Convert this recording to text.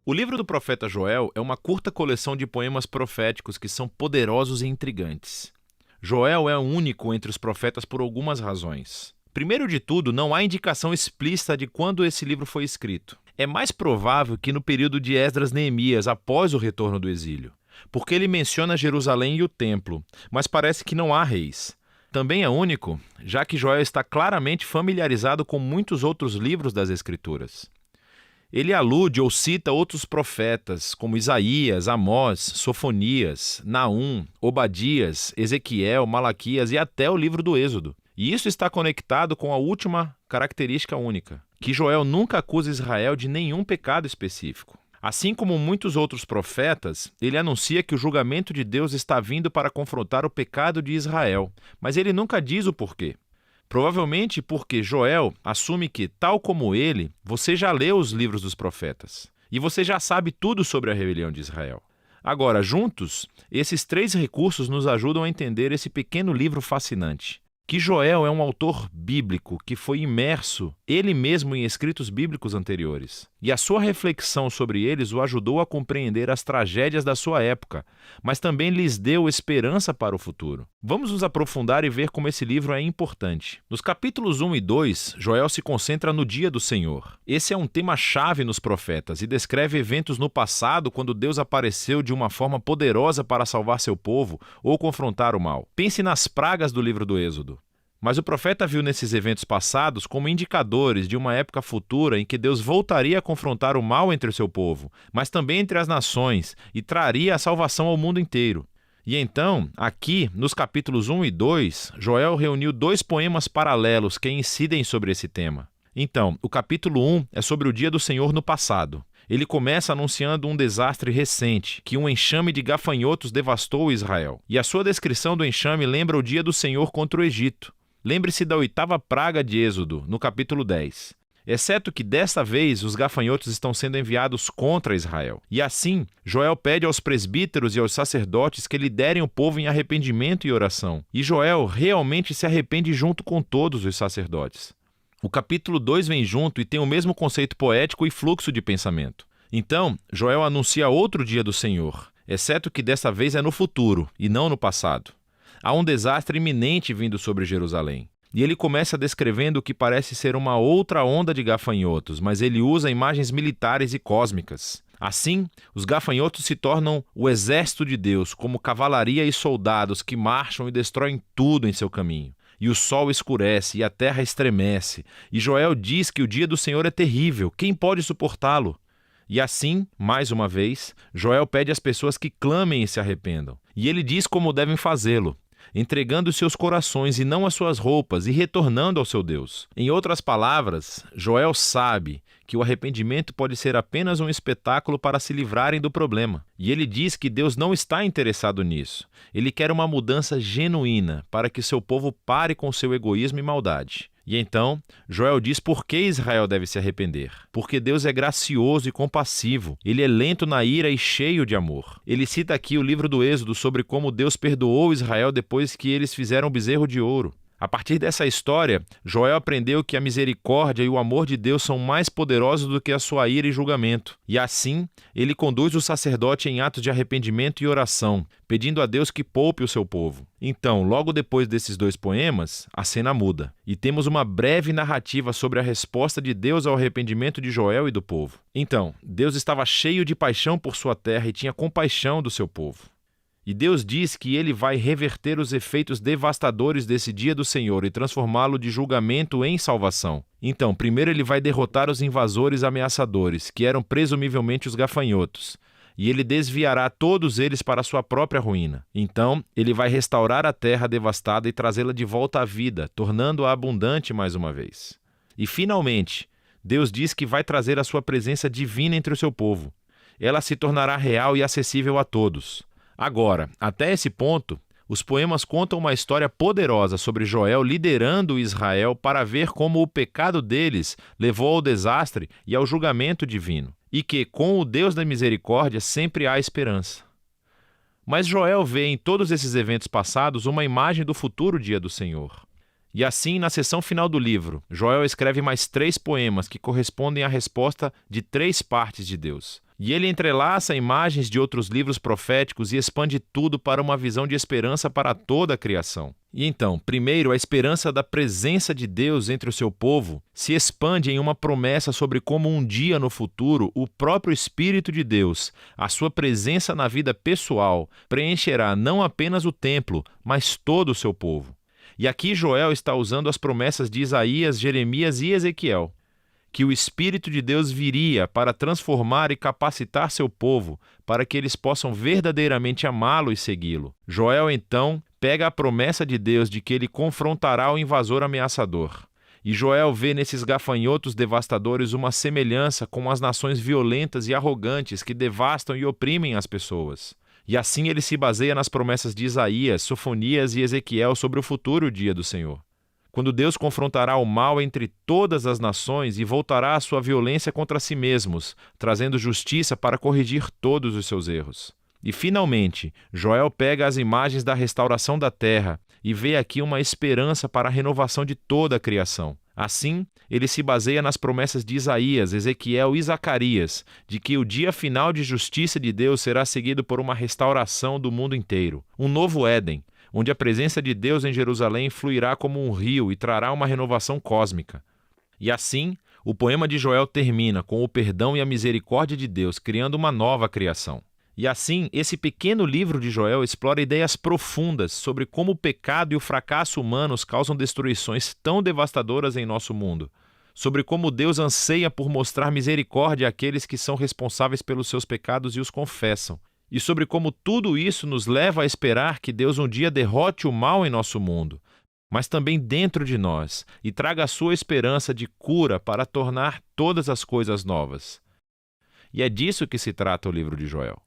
O livro do profeta Joel é uma curta coleção de poemas proféticos que são poderosos e intrigantes. Joel é único entre os profetas por algumas razões. Primeiro de tudo, não há indicação explícita de quando esse livro foi escrito. É mais provável que no período de Esdras-Neemias, após o retorno do exílio, porque ele menciona Jerusalém e o templo, mas parece que não há reis. Também é único, já que Joel está claramente familiarizado com muitos outros livros das Escrituras. Ele alude ou cita outros profetas, como Isaías, Amós, Sofonias, Naum, Obadias, Ezequiel, Malaquias e até o livro do Êxodo. E isso está conectado com a última característica única, que Joel nunca acusa Israel de nenhum pecado específico. Assim como muitos outros profetas, ele anuncia que o julgamento de Deus está vindo para confrontar o pecado de Israel, mas ele nunca diz o porquê. Provavelmente porque Joel assume que, tal como ele, você já leu os livros dos profetas e você já sabe tudo sobre a rebelião de Israel. Agora, juntos, esses três recursos nos ajudam a entender esse pequeno livro fascinante. Que Joel é um autor bíblico que foi imerso ele mesmo em escritos bíblicos anteriores. E a sua reflexão sobre eles o ajudou a compreender as tragédias da sua época, mas também lhes deu esperança para o futuro. Vamos nos aprofundar e ver como esse livro é importante. Nos capítulos 1 e 2, Joel se concentra no dia do Senhor. Esse é um tema-chave nos profetas e descreve eventos no passado quando Deus apareceu de uma forma poderosa para salvar seu povo ou confrontar o mal. Pense nas pragas do livro do Êxodo. Mas o profeta viu nesses eventos passados como indicadores de uma época futura em que Deus voltaria a confrontar o mal entre o seu povo, mas também entre as nações, e traria a salvação ao mundo inteiro. E então, aqui, nos capítulos 1 e 2, Joel reuniu dois poemas paralelos que incidem sobre esse tema. Então, o capítulo 1 é sobre o dia do Senhor no passado. Ele começa anunciando um desastre recente, que um enxame de gafanhotos devastou Israel. E a sua descrição do enxame lembra o dia do Senhor contra o Egito. Lembre-se da 8ª praga de Êxodo, no capítulo 10. Exceto que desta vez os gafanhotos estão sendo enviados contra Israel. E assim, Joel pede aos presbíteros e aos sacerdotes que liderem o povo em arrependimento e oração. E Joel realmente se arrepende junto com todos os sacerdotes. O capítulo 2 vem junto e tem o mesmo conceito poético e fluxo de pensamento. Então, Joel anuncia outro dia do Senhor, exceto que desta vez é no futuro e não no passado. Há um desastre iminente vindo sobre Jerusalém. E ele começa descrevendo o que parece ser uma outra onda de gafanhotos, mas ele usa imagens militares e cósmicas. Assim, os gafanhotos se tornam o exército de Deus, como cavalaria e soldados que marcham e destroem tudo em seu caminho. E o sol escurece e a terra estremece. E Joel diz que o dia do Senhor é terrível. Quem pode suportá-lo? E assim, mais uma vez, Joel pede às pessoas que clamem e se arrependam. E ele diz como devem fazê-lo, entregando seus corações e não as suas roupas e retornando ao seu Deus. Em outras palavras, Joel sabe que o arrependimento pode ser apenas um espetáculo para se livrarem do problema. E ele diz que Deus não está interessado nisso. Ele quer uma mudança genuína para que seu povo pare com seu egoísmo e maldade. E então, Joel diz por que Israel deve se arrepender. Porque Deus é gracioso e compassivo. Ele é lento na ira e cheio de amor. Ele cita aqui o livro do Êxodo sobre como Deus perdoou Israel depois que eles fizeram o bezerro de ouro. A partir dessa história, Joel aprendeu que a misericórdia e o amor de Deus são mais poderosos do que a sua ira e julgamento. E assim, ele conduz o sacerdote em atos de arrependimento e oração, pedindo a Deus que poupe o seu povo. Então, logo depois desses dois poemas, a cena muda. E temos uma breve narrativa sobre a resposta de Deus ao arrependimento de Joel e do povo. Então, Deus estava cheio de paixão por sua terra e tinha compaixão do seu povo. E Deus diz que ele vai reverter os efeitos devastadores desse dia do Senhor e transformá-lo de julgamento em salvação. Então, primeiro ele vai derrotar os invasores ameaçadores, que eram presumivelmente os gafanhotos, e ele desviará todos eles para a sua própria ruína. Então, ele vai restaurar a terra devastada e trazê-la de volta à vida, tornando-a abundante mais uma vez. E, finalmente, Deus diz que vai trazer a sua presença divina entre o seu povo. Ela se tornará real e acessível a todos. Agora, até esse ponto, os poemas contam uma história poderosa sobre Joel liderando Israel para ver como o pecado deles levou ao desastre e ao julgamento divino, e que, com o Deus da misericórdia, sempre há esperança. Mas Joel vê em todos esses eventos passados uma imagem do futuro dia do Senhor. E assim, na seção final do livro, Joel escreve mais 3 poemas que correspondem à resposta de 3 partes de Deus. E ele entrelaça imagens de outros livros proféticos e expande tudo para uma visão de esperança para toda a criação. E então, primeiro, a esperança da presença de Deus entre o seu povo se expande em uma promessa sobre como um dia no futuro o próprio Espírito de Deus, a sua presença na vida pessoal, preencherá não apenas o templo, mas todo o seu povo. E aqui Joel está usando as promessas de Isaías, Jeremias e Ezequiel, que o Espírito de Deus viria para transformar e capacitar seu povo, para que eles possam verdadeiramente amá-lo e segui-lo. Joel, então, pega a promessa de Deus de que ele confrontará o invasor ameaçador. E Joel vê nesses gafanhotos devastadores uma semelhança com as nações violentas e arrogantes que devastam e oprimem as pessoas. E assim ele se baseia nas promessas de Isaías, Sofonias e Ezequiel sobre o futuro dia do Senhor, quando Deus confrontará o mal entre todas as nações e voltará a sua violência contra si mesmos, trazendo justiça para corrigir todos os seus erros. E, finalmente, Joel pega as imagens da restauração da terra e vê aqui uma esperança para a renovação de toda a criação. Assim, ele se baseia nas promessas de Isaías, Ezequiel e Zacarias, de que o dia final de justiça de Deus será seguido por uma restauração do mundo inteiro, um novo Éden, onde a presença de Deus em Jerusalém fluirá como um rio e trará uma renovação cósmica. E assim, o poema de Joel termina com o perdão e a misericórdia de Deus, criando uma nova criação. E assim, esse pequeno livro de Joel explora ideias profundas sobre como o pecado e o fracasso humanos causam destruições tão devastadoras em nosso mundo, sobre como Deus anseia por mostrar misericórdia àqueles que são responsáveis pelos seus pecados e os confessam, e sobre como tudo isso nos leva a esperar que Deus um dia derrote o mal em nosso mundo, mas também dentro de nós, e traga a sua esperança de cura para tornar todas as coisas novas. E é disso que se trata o livro de Joel.